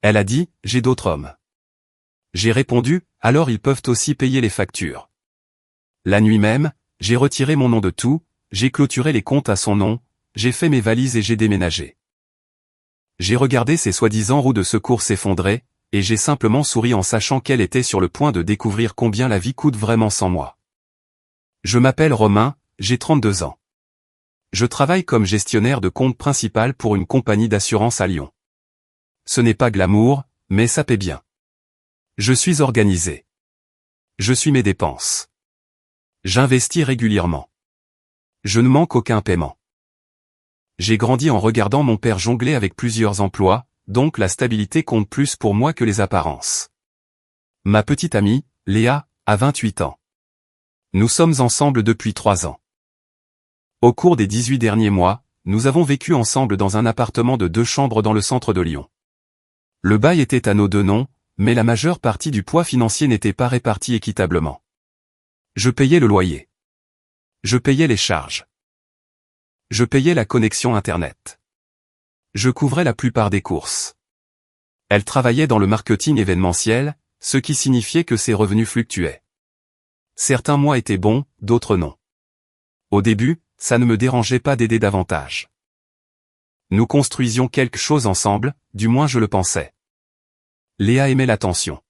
Elle a dit, j'ai d'autres hommes. J'ai répondu, alors ils peuvent aussi payer les factures. La nuit même, j'ai retiré mon nom de tout, j'ai clôturé les comptes à son nom, j'ai fait mes valises et j'ai déménagé. J'ai regardé ces soi-disant roues de secours s'effondrer, et j'ai simplement souri en sachant qu'elle était sur le point de découvrir combien la vie coûte vraiment sans moi. Je m'appelle Romain, j'ai 32 ans. Je travaille comme gestionnaire de compte principal pour une compagnie d'assurance à Lyon. Ce n'est pas glamour, mais ça paie bien. Je suis organisé. Je suis mes dépenses. J'investis régulièrement. Je ne manque aucun paiement. J'ai grandi en regardant mon père jongler avec plusieurs emplois, donc la stabilité compte plus pour moi que les apparences. Ma petite amie, Léa, a 28 ans. Nous sommes ensemble depuis 3 ans. Au cours des 18 derniers mois, nous avons vécu ensemble dans un appartement de 2 chambres dans le centre de Lyon. Le bail était à nos 2 noms, mais la majeure partie du poids financier n'était pas réparti équitablement. Je payais le loyer. Je payais les charges. Je payais la connexion Internet. Je couvrais la plupart des courses. Elle travaillait dans le marketing événementiel, ce qui signifiait que ses revenus fluctuaient. Certains mois étaient bons, d'autres non. Au début, ça ne me dérangeait pas d'aider davantage. Nous construisions quelque chose ensemble, du moins je le pensais. Léa aimait l'attention.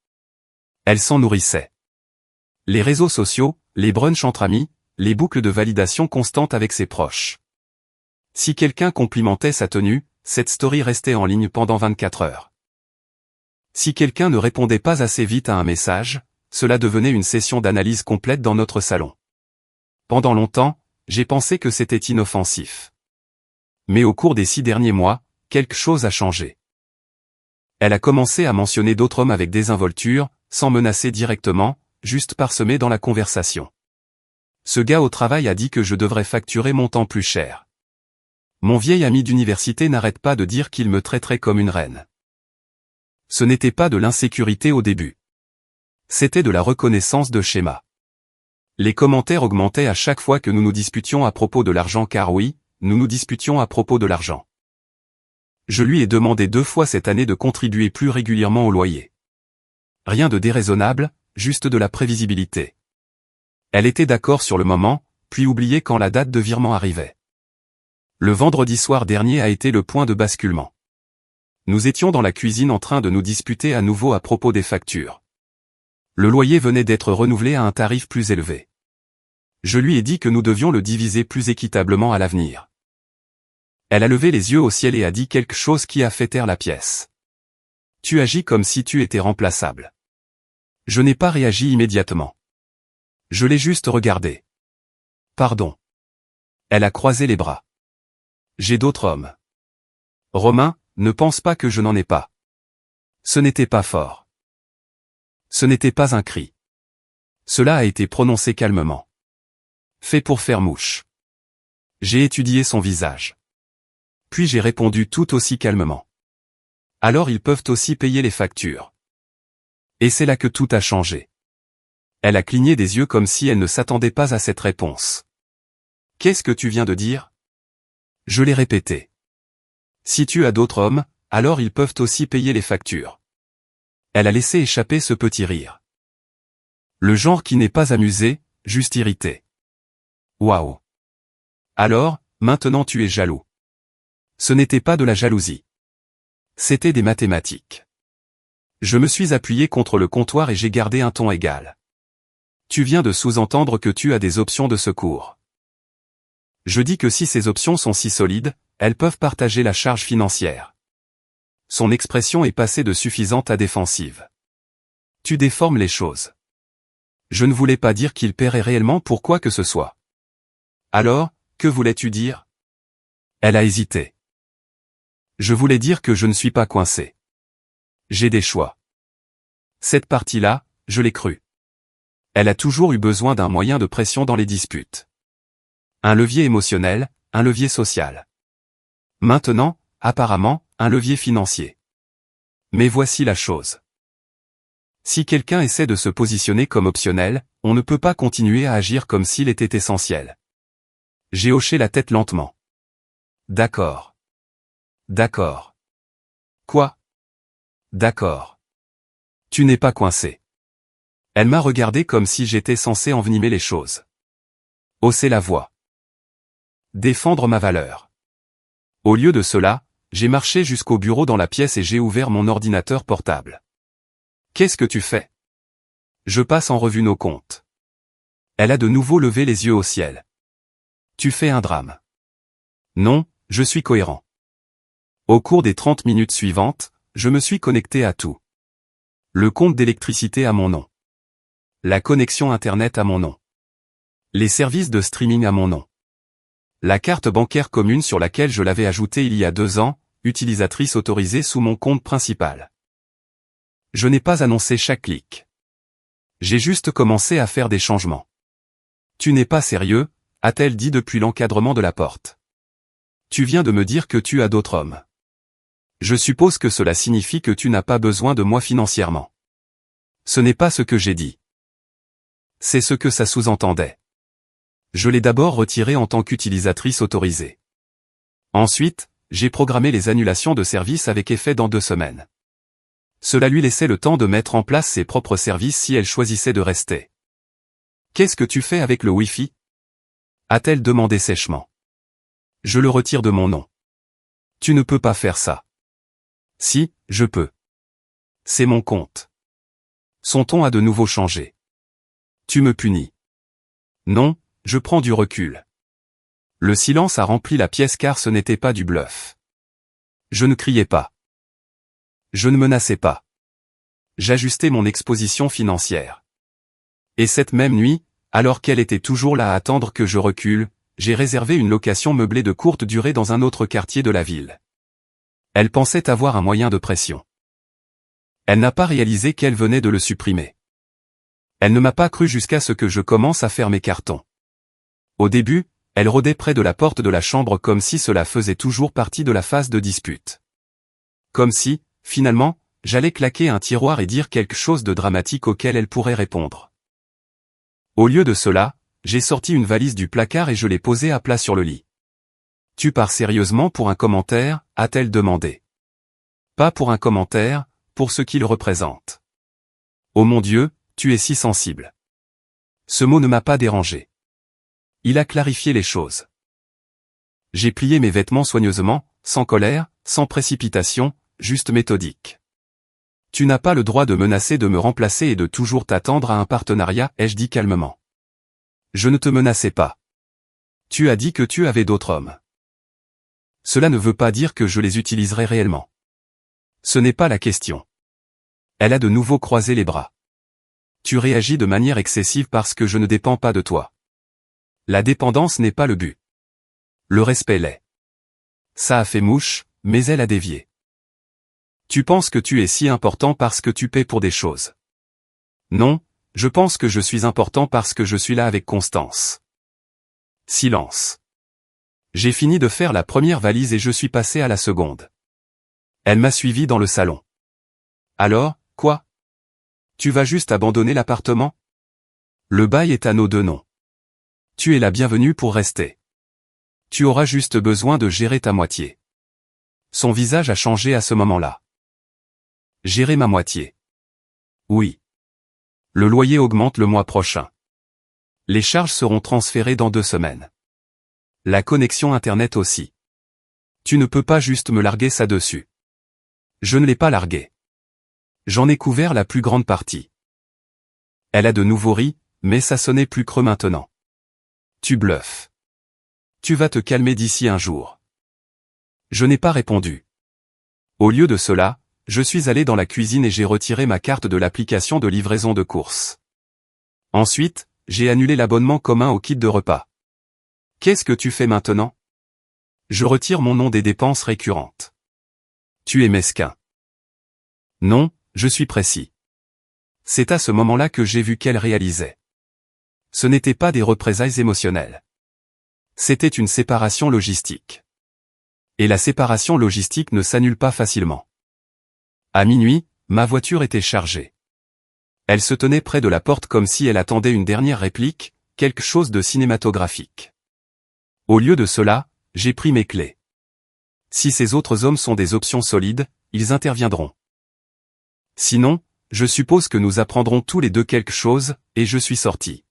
Elle s'en nourrissait. Les réseaux sociaux, les brunchs entre amis, les boucles de validation constantes avec ses proches. Si quelqu'un complimentait sa tenue, cette story restait en ligne pendant 24 heures. Si quelqu'un ne répondait pas assez vite à un message, cela devenait une session d'analyse complète dans notre salon. Pendant longtemps, j'ai pensé que c'était inoffensif. Mais au cours des 6 derniers mois, quelque chose a changé. Elle a commencé à mentionner d'autres hommes avec désinvolture, sans menacer directement, juste parsemé dans la conversation. Ce gars au travail a dit que je devrais facturer mon temps plus cher. Mon vieil ami d'université n'arrête pas de dire qu'il me traiterait comme une reine. Ce n'était pas de l'insécurité au début. C'était de la reconnaissance de schéma. Les commentaires augmentaient à chaque fois que nous nous disputions à propos de l'argent car oui, nous nous disputions à propos de l'argent. Je lui ai demandé 2 fois cette année de contribuer plus régulièrement au loyer. Rien de déraisonnable, juste de la prévisibilité. Elle était d'accord sur le moment, puis oubliait quand la date de virement arrivait. Le vendredi soir dernier a été le point de basculement. Nous étions dans la cuisine en train de nous disputer à nouveau à propos des factures. Le loyer venait d'être renouvelé à un tarif plus élevé. Je lui ai dit que nous devions le diviser plus équitablement à l'avenir. Elle a levé les yeux au ciel et a dit quelque chose qui a fait taire la pièce. Tu agis comme si tu étais remplaçable. Je n'ai pas réagi immédiatement. Je l'ai juste regardé. Pardon. Elle a croisé les bras. J'ai d'autres hommes. Romain, ne pense pas que je n'en ai pas. Ce n'était pas fort. Ce n'était pas un cri. Cela a été prononcé calmement. Fait pour faire mouche. J'ai étudié son visage. Puis j'ai répondu tout aussi calmement. Alors ils peuvent aussi payer les factures. Et c'est là que tout a changé. Elle a cligné des yeux comme si elle ne s'attendait pas à cette réponse. Qu'est-ce que tu viens de dire ? Je l'ai répété. Si tu as d'autres hommes, alors ils peuvent aussi payer les factures. Elle a laissé échapper ce petit rire. Le genre qui n'est pas amusé, juste irrité. Waouh. Alors, maintenant tu es jaloux. Ce n'était pas de la jalousie. C'était des mathématiques. Je me suis appuyé contre le comptoir et j'ai gardé un ton égal. Tu viens de sous-entendre que tu as des options de secours. Je dis que si ces options sont si solides, elles peuvent partager la charge financière. Son expression est passée de suffisante à défensive. Tu déformes les choses. Je ne voulais pas dire qu'il paierait réellement pour quoi que ce soit. Alors, que voulais-tu dire ? Elle a hésité. Je voulais dire que je ne suis pas coincé. J'ai des choix. Cette partie-là, je l'ai cru. Elle a toujours eu besoin d'un moyen de pression dans les disputes. Un levier émotionnel, un levier social. Maintenant, apparemment, un levier financier. Mais voici la chose. Si quelqu'un essaie de se positionner comme optionnel, on ne peut pas continuer à agir comme s'il était essentiel. J'ai hoché la tête lentement. D'accord. D'accord. Quoi ? D'accord. Tu n'es pas coincé. Elle m'a regardé comme si j'étais censé envenimer les choses. Hausser la voix. Défendre ma valeur. Au lieu de cela, j'ai marché jusqu'au bureau dans la pièce et j'ai ouvert mon ordinateur portable. Qu'est-ce que tu fais? Je passe en revue nos comptes. Elle a de nouveau levé les yeux au ciel. Tu fais un drame. Non, je suis cohérent. Au cours des 30 minutes suivantes, je me suis connecté à tout. Le compte d'électricité à mon nom. La connexion Internet à mon nom. Les services de streaming à mon nom. La carte bancaire commune sur laquelle je l'avais ajoutée il y a 2 ans, utilisatrice autorisée sous mon compte principal. Je n'ai pas annoncé chaque clic. J'ai juste commencé à faire des changements. Tu n'es pas sérieux, a-t-elle dit depuis l'encadrement de la porte. Tu viens de me dire que tu as d'autres hommes. Je suppose que cela signifie que tu n'as pas besoin de moi financièrement. Ce n'est pas ce que j'ai dit. C'est ce que ça sous-entendait. Je l'ai d'abord retiré en tant qu'utilisatrice autorisée. Ensuite, j'ai programmé les annulations de services avec effet dans 2 semaines. Cela lui laissait le temps de mettre en place ses propres services si elle choisissait de rester. Qu'est-ce que tu fais avec le Wi-Fi? A-t-elle demandé sèchement. Je le retire de mon nom. Tu ne peux pas faire ça. Si, je peux. C'est mon compte. Son ton a de nouveau changé. Tu me punis. Non, je prends du recul. Le silence a rempli la pièce car ce n'était pas du bluff. Je ne criais pas. Je ne menaçais pas. J'ajustais mon exposition financière. Et cette même nuit, alors qu'elle était toujours là à attendre que je recule, j'ai réservé une location meublée de courte durée dans un autre quartier de la ville. Elle pensait avoir un moyen de pression. Elle n'a pas réalisé qu'elle venait de le supprimer. Elle ne m'a pas cru jusqu'à ce que je commence à faire mes cartons. Au début, elle rôdait près de la porte de la chambre comme si cela faisait toujours partie de la phase de dispute. Comme si, finalement, j'allais claquer un tiroir et dire quelque chose de dramatique auquel elle pourrait répondre. Au lieu de cela, j'ai sorti une valise du placard et je l'ai posée à plat sur le lit. Tu pars sérieusement pour un commentaire, a-t-elle demandé. Pas pour un commentaire, pour ce qu'il représente. Oh mon Dieu, tu es si sensible. Ce mot ne m'a pas dérangé. Il a clarifié les choses. J'ai plié mes vêtements soigneusement, sans colère, sans précipitation, juste méthodique. Tu n'as pas le droit de menacer de me remplacer et de toujours t'attendre à un partenariat, ai-je dit calmement. Je ne te menaçais pas. Tu as dit que tu avais d'autres hommes. Cela ne veut pas dire que je les utiliserai réellement. Ce n'est pas la question. Elle a de nouveau croisé les bras. Tu réagis de manière excessive parce que je ne dépends pas de toi. La dépendance n'est pas le but. Le respect l'est. Ça a fait mouche, mais elle a dévié. Tu penses que tu es si important parce que tu paies pour des choses. Non, je pense que je suis important parce que je suis là avec constance. Silence. J'ai fini de faire la première valise et je suis passé à la seconde. Elle m'a suivi dans le salon. Alors, quoi? Tu vas juste abandonner l'appartement? Le bail est à nos 2 noms. Tu es la bienvenue pour rester. Tu auras juste besoin de gérer ta moitié. Son visage a changé à ce moment-là. Gérer ma moitié. Oui. Le loyer augmente le mois prochain. Les charges seront transférées dans 2 semaines. La connexion Internet aussi. Tu ne peux pas juste me larguer ça dessus. Je ne l'ai pas largué. J'en ai couvert la plus grande partie. Elle a de nouveau ri, mais ça sonnait plus creux maintenant. Tu bluffes. Tu vas te calmer d'ici un jour. Je n'ai pas répondu. Au lieu de cela, je suis allé dans la cuisine et j'ai retiré ma carte de l'application de livraison de courses. Ensuite, j'ai annulé l'abonnement commun au kit de repas. Qu'est-ce que tu fais maintenant? Je retire mon nom des dépenses récurrentes. Tu es mesquin. Non, je suis précis. C'est à ce moment-là que j'ai vu qu'elle réalisait. Ce n'était pas des représailles émotionnelles. C'était une séparation logistique. Et la séparation logistique ne s'annule pas facilement. À minuit, ma voiture était chargée. Elle se tenait près de la porte comme si elle attendait une dernière réplique, quelque chose de cinématographique. Au lieu de cela, j'ai pris mes clés. Si ces autres hommes sont des options solides, ils interviendront. Sinon, je suppose que nous apprendrons tous les deux quelque chose, et je suis sorti.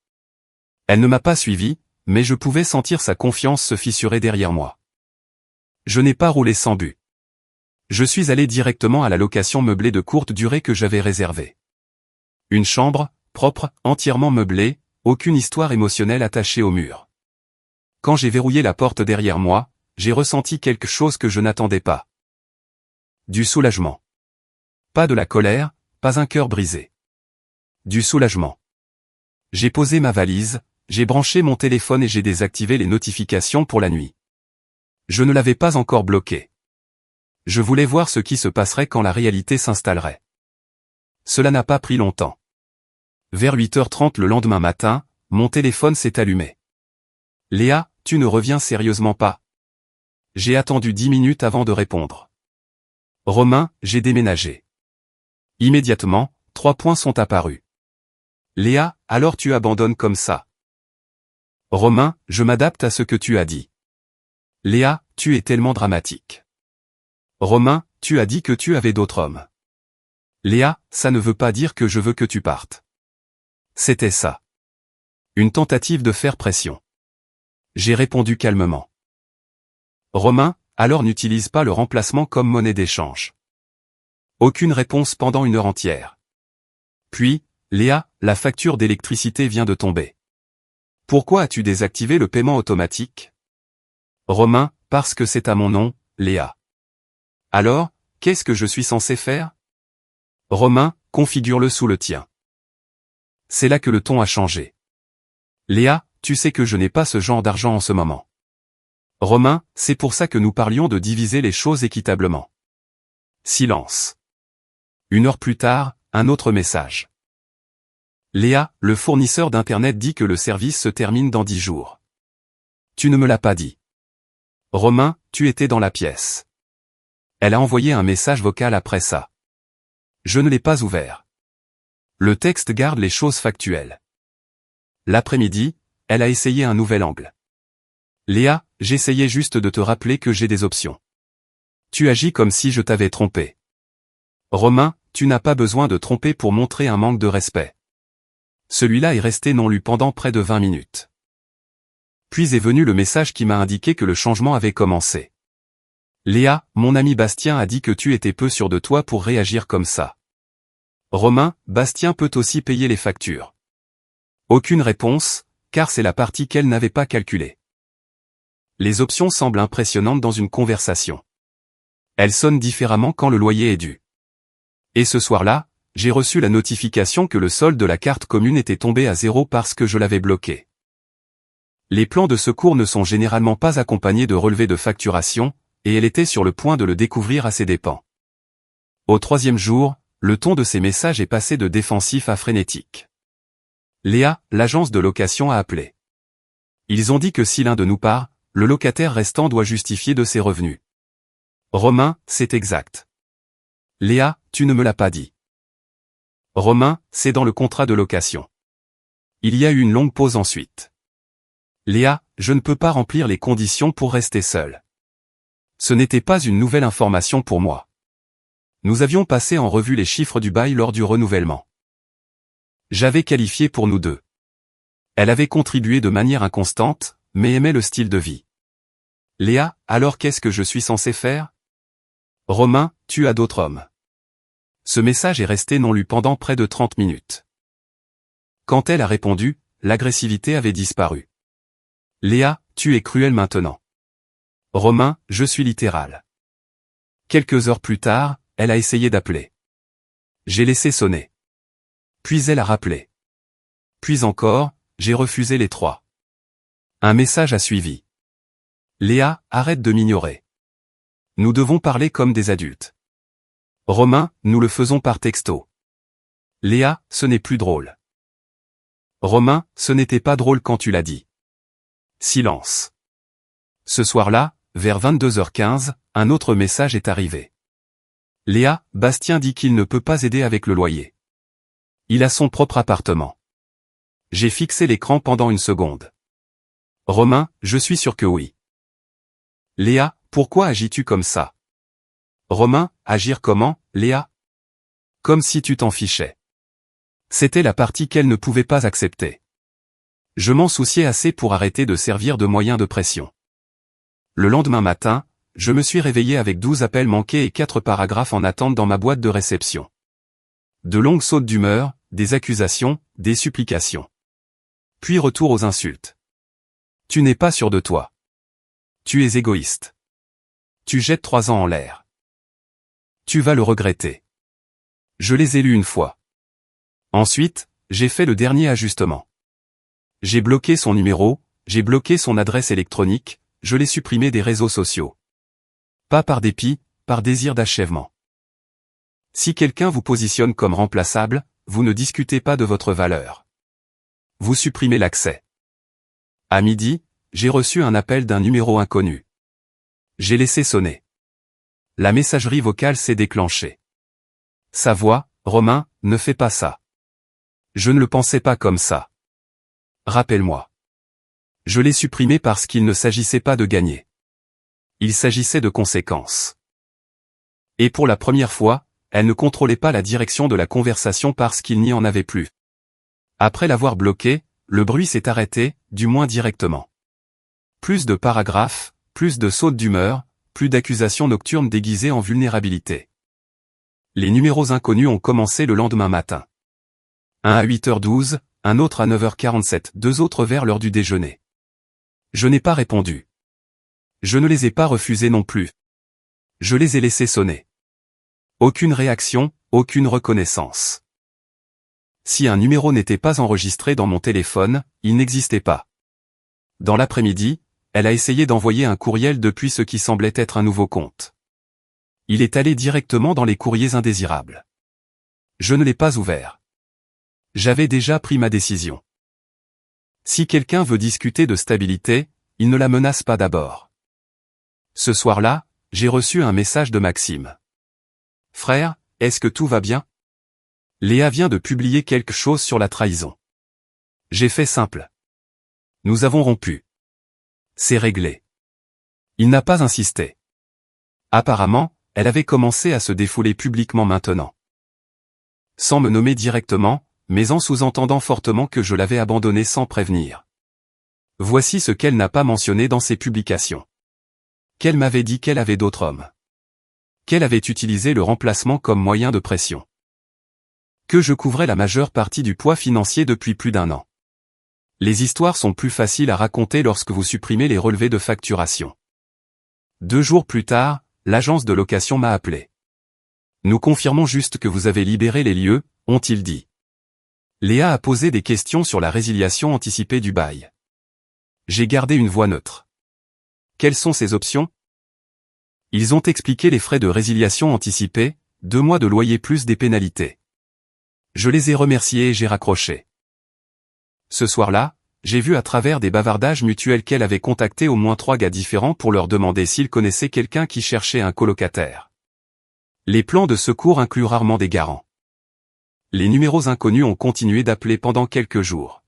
Elle ne m'a pas suivi, mais je pouvais sentir sa confiance se fissurer derrière moi. Je n'ai pas roulé sans but. Je suis allé directement à la location meublée de courte durée que j'avais réservée. Une chambre, propre, entièrement meublée, aucune histoire émotionnelle attachée au mur. Quand j'ai verrouillé la porte derrière moi, j'ai ressenti quelque chose que je n'attendais pas. Du soulagement. Pas de la colère, pas un cœur brisé. Du soulagement. J'ai posé ma valise, j'ai branché mon téléphone et j'ai désactivé les notifications pour la nuit. Je ne l'avais pas encore bloqué. Je voulais voir ce qui se passerait quand la réalité s'installerait. Cela n'a pas pris longtemps. Vers 8h30 le lendemain matin, mon téléphone s'est allumé. Léa, tu ne reviens sérieusement pas? J'ai attendu 10 minutes avant de répondre. Romain, j'ai déménagé. Immédiatement, 3 points sont apparus. Léa, alors tu abandonnes comme ça? Romain, je m'adapte à ce que tu as dit. Léa, tu es tellement dramatique. Romain, tu as dit que tu avais d'autres hommes. Léa, ça ne veut pas dire que je veux que tu partes. C'était ça. Une tentative de faire pression. J'ai répondu calmement. Romain, alors n'utilise pas le remplacement comme monnaie d'échange. Aucune réponse pendant 1 heure entière. Puis, Léa, la facture d'électricité vient de tomber. Pourquoi as-tu désactivé le paiement automatique? Romain, parce que c'est à mon nom, Léa. Alors, qu'est-ce que je suis censé faire? Romain, configure-le sous le tien. C'est là que le ton a changé. Léa, tu sais que je n'ai pas ce genre d'argent en ce moment. Romain, c'est pour ça que nous parlions de diviser les choses équitablement. Silence. 1 heure plus tard, un autre message. Léa, le fournisseur d'Internet dit que le service se termine dans 10 jours. Tu ne me l'as pas dit. Romain, tu étais dans la pièce. Elle a envoyé un message vocal après ça. Je ne l'ai pas ouvert. Le texte garde les choses factuelles. L'après-midi, elle a essayé un nouvel angle. Léa, j'essayais juste de te rappeler que j'ai des options. Tu agis comme si je t'avais trompé. Romain, tu n'as pas besoin de tromper pour montrer un manque de respect. Celui-là est resté non lu pendant près de 20 minutes. Puis est venu le message qui m'a indiqué que le changement avait commencé. Léa, mon ami Bastien a dit que tu étais peu sûr de toi pour réagir comme ça. Romain, Bastien peut aussi payer les factures. Aucune réponse, car c'est la partie qu'elle n'avait pas calculée. Les options semblent impressionnantes dans une conversation. Elles sonnent différemment quand le loyer est dû. Et ce soir-là, j'ai reçu la notification que le solde de la carte commune était tombé à 0 parce que je l'avais bloqué. Les plans de secours ne sont généralement pas accompagnés de relevés de facturation, et elle était sur le point de le découvrir à ses dépens. Au 3e jour, le ton de ses messages est passé de défensif à frénétique. Léa, l'agence de location a appelé. Ils ont dit que si l'un de nous part, le locataire restant doit justifier de ses revenus. Romain, c'est exact. Léa, tu ne me l'as pas dit. Romain, c'est dans le contrat de location. Il y a eu une longue pause ensuite. Léa, je ne peux pas remplir les conditions pour rester seul. Ce n'était pas une nouvelle information pour moi. Nous avions passé en revue les chiffres du bail lors du renouvellement. J'avais qualifié pour nous deux. Elle avait contribué de manière inconstante, mais aimait le style de vie. Léa, alors qu'est-ce que je suis censé faire? Romain, tu as d'autres hommes. Ce message est resté non lu pendant près de 30 minutes. Quand elle a répondu, l'agressivité avait disparu. Léa, tu es cruel maintenant. Romain, je suis littéral. Quelques heures plus tard, elle a essayé d'appeler. J'ai laissé sonner. Puis elle a rappelé. Puis encore, j'ai refusé les 3. Un message a suivi. Léa, arrête de m'ignorer. Nous devons parler comme des adultes. Romain, nous le faisons par texto. Léa, ce n'est plus drôle. Romain, ce n'était pas drôle quand tu l'as dit. Silence. Ce soir-là, vers 22h15, un autre message est arrivé. Léa, Bastien dit qu'il ne peut pas aider avec le loyer. Il a son propre appartement. J'ai fixé l'écran pendant 1 seconde. Romain, je suis sûr que oui. Léa, pourquoi agis-tu comme ça? Romain, agir comment, Léa? Comme si tu t'en fichais. C'était la partie qu'elle ne pouvait pas accepter. Je m'en souciais assez pour arrêter de servir de moyen de pression. Le lendemain matin, je me suis réveillé avec 12 appels manqués et 4 paragraphes en attente dans ma boîte de réception. De longues sautes d'humeur, des accusations, des supplications. Puis retour aux insultes. Tu n'es pas sûr de toi. Tu es égoïste. Tu jettes 3 ans en l'air. Tu vas le regretter. Je les ai lus une fois. Ensuite, j'ai fait le dernier ajustement. J'ai bloqué son numéro, j'ai bloqué son adresse électronique, je l'ai supprimé des réseaux sociaux. Pas par dépit, par désir d'achèvement. Si quelqu'un vous positionne comme remplaçable, vous ne discutez pas de votre valeur. Vous supprimez l'accès. À midi, j'ai reçu un appel d'un numéro inconnu. J'ai laissé sonner. La messagerie vocale s'est déclenchée. Sa voix, Romain, ne fais pas ça. Je ne le pensais pas comme ça. Rappelle-moi. Je l'ai supprimé parce qu'il ne s'agissait pas de gagner. Il s'agissait de conséquences. Et pour la première fois, elle ne contrôlait pas la direction de la conversation parce qu'il n'y en avait plus. Après l'avoir bloqué, le bruit s'est arrêté, du moins directement. Plus de paragraphes, plus de sautes d'humeur, plus d'accusations nocturnes déguisées en vulnérabilité. Les numéros inconnus ont commencé le lendemain matin. Un à 8h12, un autre à 9h47, 2 autres vers l'heure du déjeuner. Je n'ai pas répondu. Je ne les ai pas refusés non plus. Je les ai laissés sonner. Aucune réaction, aucune reconnaissance. Si un numéro n'était pas enregistré dans mon téléphone, il n'existait pas. Dans l'après-midi, elle a essayé d'envoyer un courriel depuis ce qui semblait être un nouveau compte. Il est allé directement dans les courriers indésirables. Je ne l'ai pas ouvert. J'avais déjà pris ma décision. Si quelqu'un veut discuter de stabilité, il ne la menace pas d'abord. Ce soir-là, j'ai reçu un message de Maxime. Frère, est-ce que tout va bien? Léa vient de publier quelque chose sur la trahison. J'ai fait simple. Nous avons rompu. C'est réglé. Il n'a pas insisté. Apparemment, elle avait commencé à se défouler publiquement maintenant. Sans me nommer directement, mais en sous-entendant fortement que je l'avais abandonnée sans prévenir. Voici ce qu'elle n'a pas mentionné dans ses publications. Qu'elle m'avait dit qu'elle avait d'autres hommes. Qu'elle avait utilisé le remplacement comme moyen de pression. Que je couvrais la majeure partie du poids financier depuis plus d'1 an. Les histoires sont plus faciles à raconter lorsque vous supprimez les relevés de facturation. 2 jours plus tard, l'agence de location m'a appelé. Nous confirmons juste que vous avez libéré les lieux, ont-ils dit. Léa a posé des questions sur la résiliation anticipée du bail. J'ai gardé une voix neutre. Quelles sont ces options? Ils ont expliqué les frais de résiliation anticipée, 2 mois de loyer plus des pénalités. Je les ai remerciés et j'ai raccroché. Ce soir-là, j'ai vu à travers des bavardages mutuels qu'elle avait contacté au moins 3 gars différents pour leur demander s'ils connaissaient quelqu'un qui cherchait un colocataire. Les plans de secours incluent rarement des garants. Les numéros inconnus ont continué d'appeler pendant quelques jours.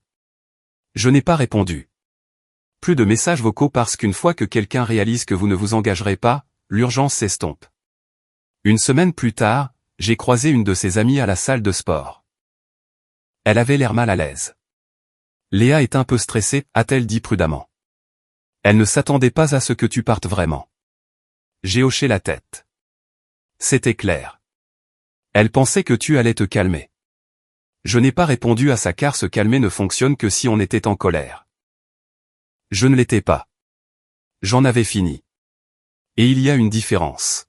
Je n'ai pas répondu. Plus de messages vocaux parce qu'une fois que quelqu'un réalise que vous ne vous engagerez pas, l'urgence s'estompe. Une semaine plus tard, j'ai croisé une de ses amies à la salle de sport. Elle avait l'air mal à l'aise. Léa est un peu stressée, a-t-elle dit prudemment. Elle ne s'attendait pas à ce que tu partes vraiment. J'ai hoché la tête. C'était clair. Elle pensait que tu allais te calmer. Je n'ai pas répondu à ça car se calmer ne fonctionne que si on était en colère. Je ne l'étais pas. J'en avais fini. Et il y a une différence.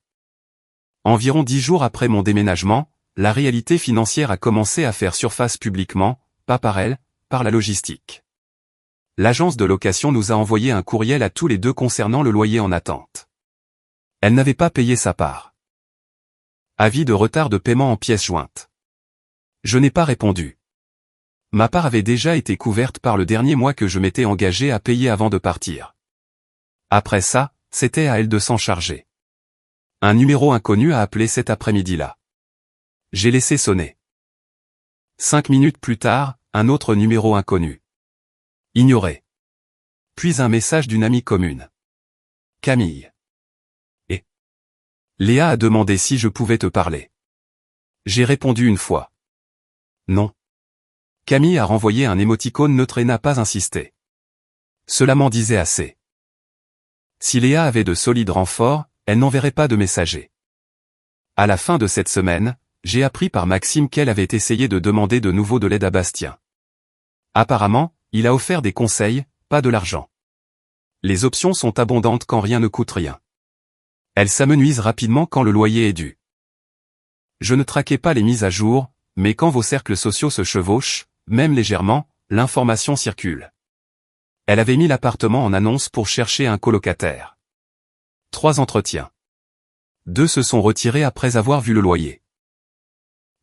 Environ 10 jours après mon déménagement, la réalité financière a commencé à faire surface publiquement, pas par elle, par la logistique. L'agence de location nous a envoyé un courriel à tous les deux concernant le loyer en attente. Elle n'avait pas payé sa part. Avis de retard de paiement en pièces jointes. Je n'ai pas répondu. Ma part avait déjà été couverte par le dernier mois que je m'étais engagé à payer avant de partir. Après ça, c'était à elle de s'en charger. Un numéro inconnu a appelé cet après-midi-là. J'ai laissé sonner. 5 minutes plus tard, un autre numéro inconnu. Ignoré. Puis un message d'une amie commune. Camille. Et Léa a demandé si je pouvais te parler. J'ai répondu une fois. Non. Camille a renvoyé un émoticône neutre et n'a pas insisté. Cela m'en disait assez. Si Léa avait de solides renforts, elle n'enverrait pas de messager. À la fin de cette semaine, j'ai appris par Maxime qu'elle avait essayé de demander de nouveau de l'aide à Bastien. Apparemment, il a offert des conseils, pas de l'argent. Les options sont abondantes quand rien ne coûte rien. Elles s'amenuisent rapidement quand le loyer est dû. Je ne traquais pas les mises à jour, mais quand vos cercles sociaux se chevauchent, même légèrement, l'information circule. Elle avait mis l'appartement en annonce pour chercher un colocataire. 3 entretiens. 2 se sont retirés après avoir vu le loyer.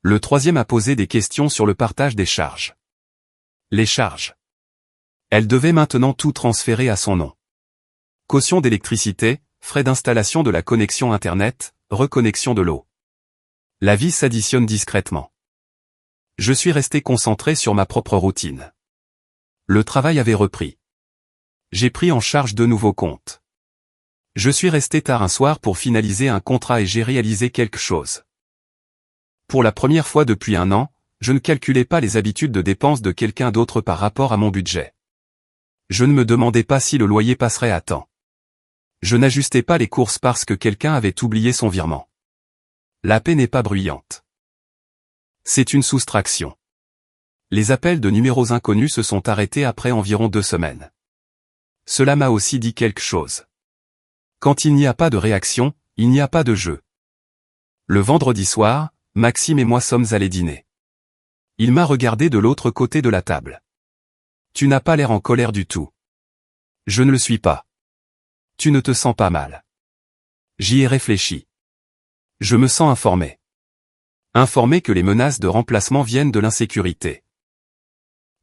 Le 3e a posé des questions sur le partage des charges. Les charges. Elle devait maintenant tout transférer à son nom. Caution d'électricité, frais d'installation de la connexion Internet, reconnexion de l'eau. La vie s'additionne discrètement. Je suis resté concentré sur ma propre routine. Le travail avait repris. J'ai pris en charge 2 nouveaux comptes. Je suis resté tard un soir pour finaliser un contrat et j'ai réalisé quelque chose. Pour la première fois depuis 1 an, je ne calculais pas les habitudes de dépenses de quelqu'un d'autre par rapport à mon budget. Je ne me demandais pas si le loyer passerait à temps. Je n'ajustais pas les courses parce que quelqu'un avait oublié son virement. La paix n'est pas bruyante. C'est une soustraction. Les appels de numéros inconnus se sont arrêtés après environ 2 semaines. Cela m'a aussi dit quelque chose. Quand il n'y a pas de réaction, il n'y a pas de jeu. Le vendredi soir, Maxime et moi sommes allés dîner. Il m'a regardé de l'autre côté de la table. Tu n'as pas l'air en colère du tout. Je ne le suis pas. Tu ne te sens pas mal. J'y ai réfléchi. Je me sens informé. Informé que les menaces de remplacement viennent de l'insécurité.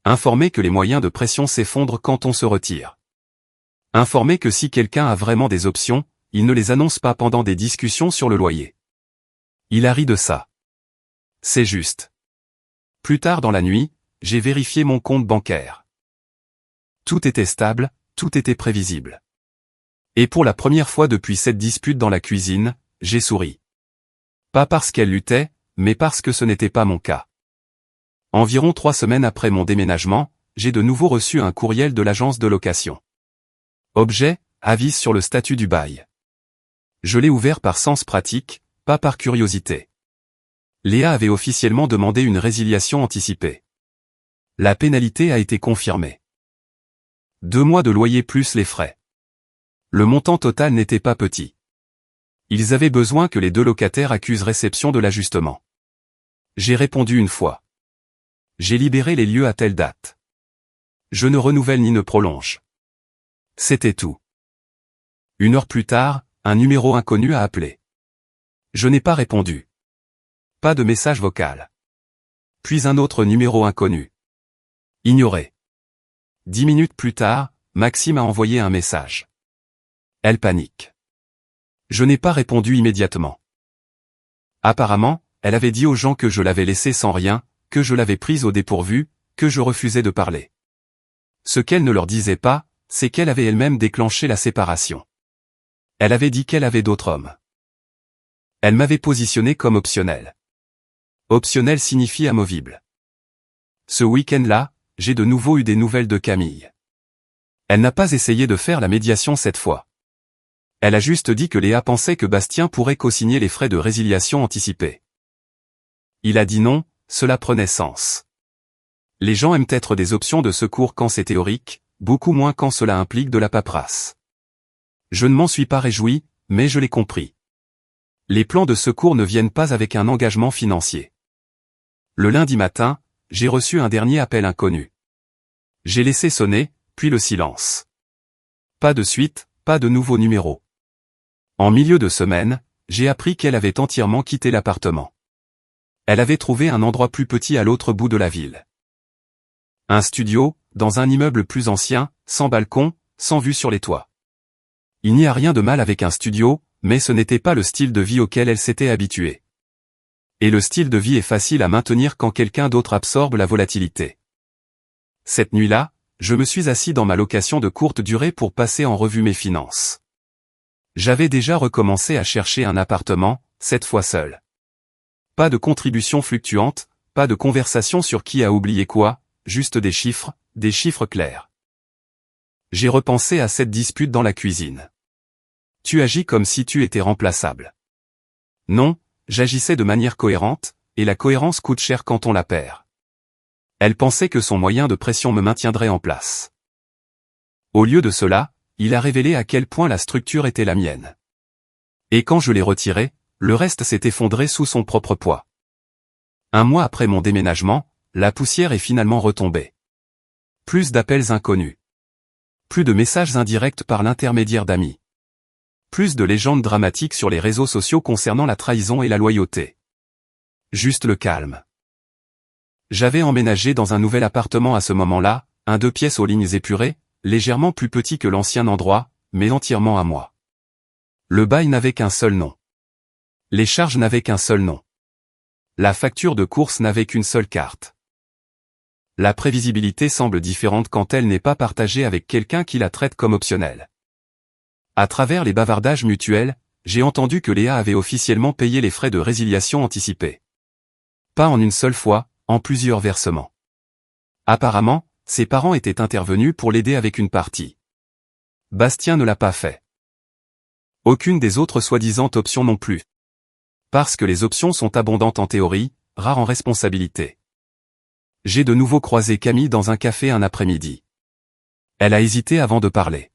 Informé que les moyens de pression s'effondrent quand on se retire. Informé que si quelqu'un a vraiment des options, il ne les annonce pas pendant des discussions sur le loyer. Il a ri de ça. C'est juste. Plus tard dans la nuit, j'ai vérifié mon compte bancaire. Tout était stable, tout était prévisible. Et pour la première fois depuis cette dispute dans la cuisine, j'ai souri. Pas parce qu'elle luttait, mais parce que ce n'était pas mon cas. Environ 3 semaines après mon déménagement, j'ai de nouveau reçu un courriel de l'agence de location. Objet, avis sur le statut du bail. Je l'ai ouvert par sens pratique, pas par curiosité. Léa avait officiellement demandé une résiliation anticipée. La pénalité a été confirmée. 2 mois de loyer plus les frais. Le montant total n'était pas petit. Ils avaient besoin que les 2 locataires accusent réception de l'ajustement. J'ai répondu une fois. J'ai libéré les lieux à telle date. Je ne renouvelle ni ne prolonge. C'était tout. 1 heure plus tard, un numéro inconnu a appelé. Je n'ai pas répondu. Pas de message vocal. Puis un autre numéro inconnu. Ignoré. 10 minutes plus tard, Maxime a envoyé un message. Elle panique. Je n'ai pas répondu immédiatement. Apparemment, elle avait dit aux gens que je l'avais laissée sans rien, que je l'avais prise au dépourvu, que je refusais de parler. Ce qu'elle ne leur disait pas, c'est qu'elle avait elle-même déclenché la séparation. Elle avait dit qu'elle avait d'autres hommes. Elle m'avait positionné comme optionnel. Optionnel signifie amovible. Ce week-end-là, j'ai de nouveau eu des nouvelles de Camille. Elle n'a pas essayé de faire la médiation cette fois. Elle a juste dit que Léa pensait que Bastien pourrait co-signer les frais de résiliation anticipée. Il a dit non, cela prenait sens. Les gens aiment être des options de secours quand c'est théorique, beaucoup moins quand cela implique de la paperasse. Je ne m'en suis pas réjoui, mais je l'ai compris. Les plans de secours ne viennent pas avec un engagement financier. Le lundi matin, j'ai reçu un dernier appel inconnu. J'ai laissé sonner, puis le silence. Pas de suite, pas de nouveau numéro. En milieu de semaine, j'ai appris qu'elle avait entièrement quitté l'appartement. Elle avait trouvé un endroit plus petit à l'autre bout de la ville. Un studio, dans un immeuble plus ancien, sans balcon, sans vue sur les toits. Il n'y a rien de mal avec un studio, mais ce n'était pas le style de vie auquel elle s'était habituée. Et le style de vie est facile à maintenir quand quelqu'un d'autre absorbe la volatilité. Cette nuit-là, je me suis assis dans ma location de courte durée pour passer en revue mes finances. J'avais déjà recommencé à chercher un appartement, cette fois seul. Pas de contribution fluctuante, pas de conversation sur qui a oublié quoi, juste des chiffres clairs. J'ai repensé à cette dispute dans la cuisine. Tu agis comme si tu étais remplaçable. Non, j'agissais de manière cohérente, et la cohérence coûte cher quand on la perd. Elle pensait que son moyen de pression me maintiendrait en place. Au lieu de cela, il a révélé à quel point la structure était la mienne. Et quand je l'ai retiré, le reste s'est effondré sous son propre poids. Un mois après mon déménagement, la poussière est finalement retombée. Plus d'appels inconnus. Plus de messages indirects par l'intermédiaire d'amis. Plus de légendes dramatiques sur les réseaux sociaux concernant la trahison et la loyauté. Juste le calme. J'avais emménagé dans un nouvel appartement à ce moment-là, un 2 pièces aux lignes épurées, légèrement plus petit que l'ancien endroit, mais entièrement à moi. Le bail n'avait qu'un seul nom. Les charges n'avaient qu'un seul nom. La facture de course n'avait qu'une seule carte. La prévisibilité semble différente quand elle n'est pas partagée avec quelqu'un qui la traite comme optionnelle. À travers les bavardages mutuels, j'ai entendu que Léa avait officiellement payé les frais de résiliation anticipés. Pas en une seule fois, en plusieurs versements. Apparemment, ses parents étaient intervenus pour l'aider avec une partie. Bastien ne l'a pas fait. Aucune des autres soi-disant options non plus. Parce que les options sont abondantes en théorie, rares en responsabilité. J'ai de nouveau croisé Camille dans un café un après-midi. Elle a hésité avant de parler.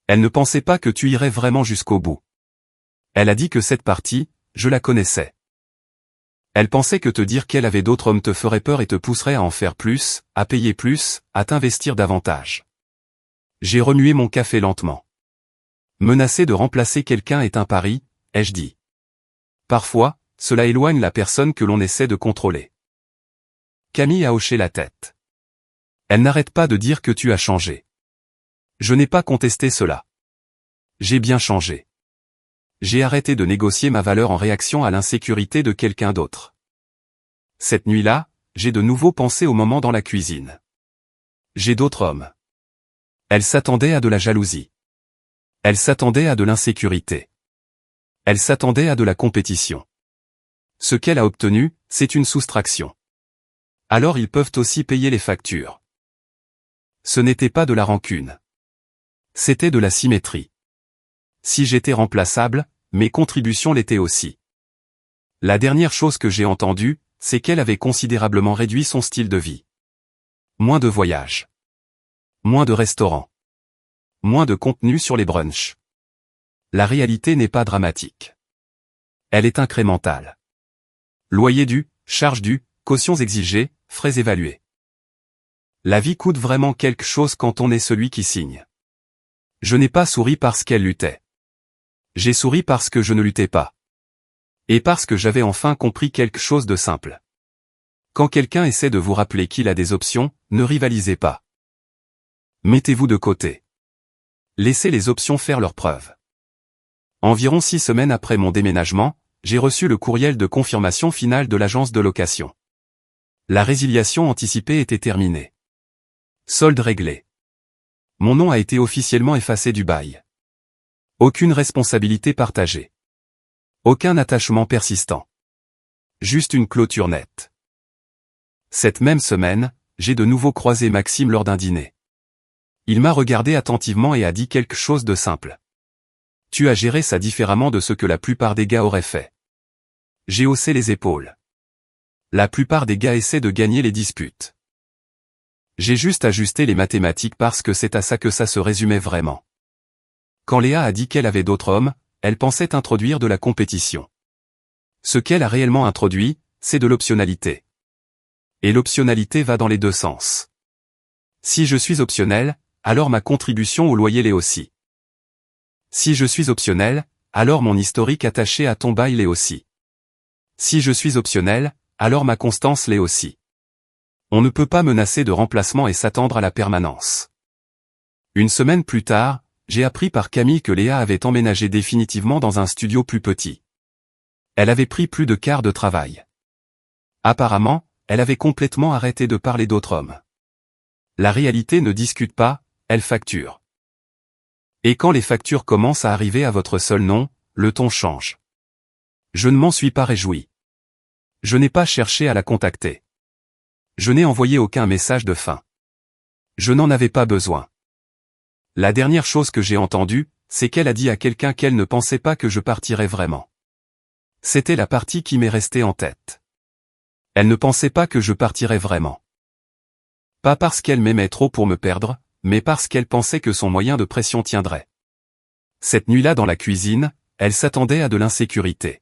Elle ne pensait pas que tu irais vraiment jusqu'au bout. Elle a dit que cette partie, je la connaissais. Elle pensait que te dire qu'elle avait d'autres hommes te ferait peur et te pousserait à en faire plus, à payer plus, à t'investir davantage. J'ai remué mon café lentement. Menacer de remplacer quelqu'un est un pari, ai-je dit. Parfois, cela éloigne la personne que l'on essaie de contrôler. Camille a hoché la tête. Elle n'arrête pas de dire que tu as changé. Je n'ai pas contesté cela. J'ai bien changé. J'ai arrêté de négocier ma valeur en réaction à l'insécurité de quelqu'un d'autre. Cette nuit-là, j'ai de nouveau pensé au moment dans la cuisine. J'ai d'autres hommes. Elle s'attendait à de la jalousie. Elle s'attendait à de l'insécurité. Elle s'attendait à de la compétition. Ce qu'elle a obtenu, c'est une soustraction. Alors ils peuvent aussi payer les factures. Ce n'était pas de la rancune. C'était de la symétrie. Si j'étais remplaçable, mes contributions l'étaient aussi. La dernière chose que j'ai entendue, c'est qu'elle avait considérablement réduit son style de vie. Moins de voyages. Moins de restaurants. Moins de contenu sur les brunchs. La réalité n'est pas dramatique. Elle est incrémentale. Loyer dû, charges dues, cautions exigées, frais évalués. La vie coûte vraiment quelque chose quand on est celui qui signe. Je n'ai pas souri parce qu'elle luttait. J'ai souri parce que je ne luttais pas. Et parce que j'avais enfin compris quelque chose de simple. Quand quelqu'un essaie de vous rappeler qu'il a des options, ne rivalisez pas. Mettez-vous de côté. Laissez les options faire leurs preuves. Environ 6 semaines après mon déménagement, j'ai reçu le courriel de confirmation finale de l'agence de location. La résiliation anticipée était terminée. Solde réglé. Mon nom a été officiellement effacé du bail. Aucune responsabilité partagée. Aucun attachement persistant. Juste une clôture nette. Cette même semaine, j'ai de nouveau croisé Maxime lors d'un dîner. Il m'a regardé attentivement et a dit quelque chose de simple. Tu as géré ça différemment de ce que la plupart des gars auraient fait. J'ai haussé les épaules. La plupart des gars essaient de gagner les disputes. J'ai juste ajusté les mathématiques parce que c'est à ça que ça se résumait vraiment. Quand Léa a dit qu'elle avait d'autres hommes, elle pensait introduire de la compétition. Ce qu'elle a réellement introduit, c'est de l'optionnalité. Et l'optionnalité va dans les deux sens. Si je suis optionnel, alors ma contribution au loyer l'est aussi. Si je suis optionnel, alors mon historique attaché à ton bail l'est aussi. Si je suis optionnel, alors ma constance l'est aussi. On ne peut pas menacer de remplacement et s'attendre à la permanence. Une semaine plus tard, j'ai appris par Camille que Léa avait emménagé définitivement dans un studio plus petit. Elle avait pris plus de quart de travail. Apparemment, elle avait complètement arrêté de parler d'autres hommes. La réalité ne discute pas, elle facture. Et quand les factures commencent à arriver à votre seul nom, le ton change. Je ne m'en suis pas réjoui. Je n'ai pas cherché à la contacter. Je n'ai envoyé aucun message de fin. Je n'en avais pas besoin. La dernière chose que j'ai entendue, c'est qu'elle a dit à quelqu'un qu'elle ne pensait pas que je partirais vraiment. C'était la partie qui m'est restée en tête. Elle ne pensait pas que je partirais vraiment. Pas parce qu'elle m'aimait trop pour me perdre, mais parce qu'elle pensait que son moyen de pression tiendrait. Cette nuit-là dans la cuisine, elle s'attendait à de l'insécurité.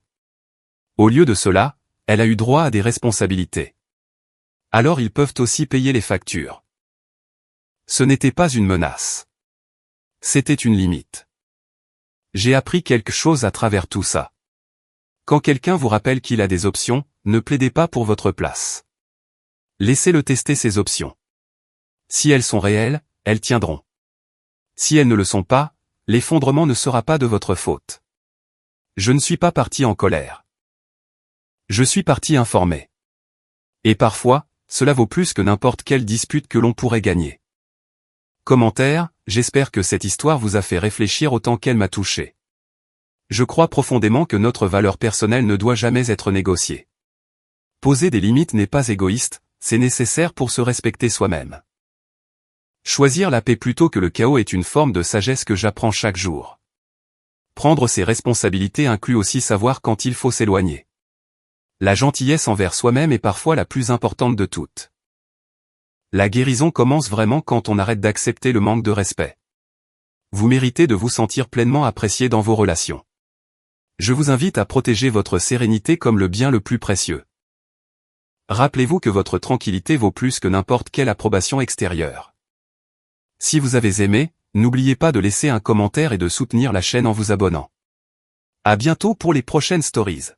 Au lieu de cela, elle a eu droit à des responsabilités. Alors ils peuvent aussi payer les factures. Ce n'était pas une menace. C'était une limite. J'ai appris quelque chose à travers tout ça. Quand quelqu'un vous rappelle qu'il a des options, ne plaidez pas pour votre place. Laissez-le tester ses options. Si elles sont réelles, elles tiendront. Si elles ne le sont pas, l'effondrement ne sera pas de votre faute. Je ne suis pas parti en colère. Je suis parti informé. Et parfois, cela vaut plus que n'importe quelle dispute que l'on pourrait gagner. Commentaire, j'espère que cette histoire vous a fait réfléchir autant qu'elle m'a touché. Je crois profondément que notre valeur personnelle ne doit jamais être négociée. Poser des limites n'est pas égoïste, c'est nécessaire pour se respecter soi-même. Choisir la paix plutôt que le chaos est une forme de sagesse que j'apprends chaque jour. Prendre ses responsabilités inclut aussi savoir quand il faut s'éloigner. La gentillesse envers soi-même est parfois la plus importante de toutes. La guérison commence vraiment quand on arrête d'accepter le manque de respect. Vous méritez de vous sentir pleinement apprécié dans vos relations. Je vous invite à protéger votre sérénité comme le bien le plus précieux. Rappelez-vous que votre tranquillité vaut plus que n'importe quelle approbation extérieure. Si vous avez aimé, n'oubliez pas de laisser un commentaire et de soutenir la chaîne en vous abonnant. À bientôt pour les prochaines stories.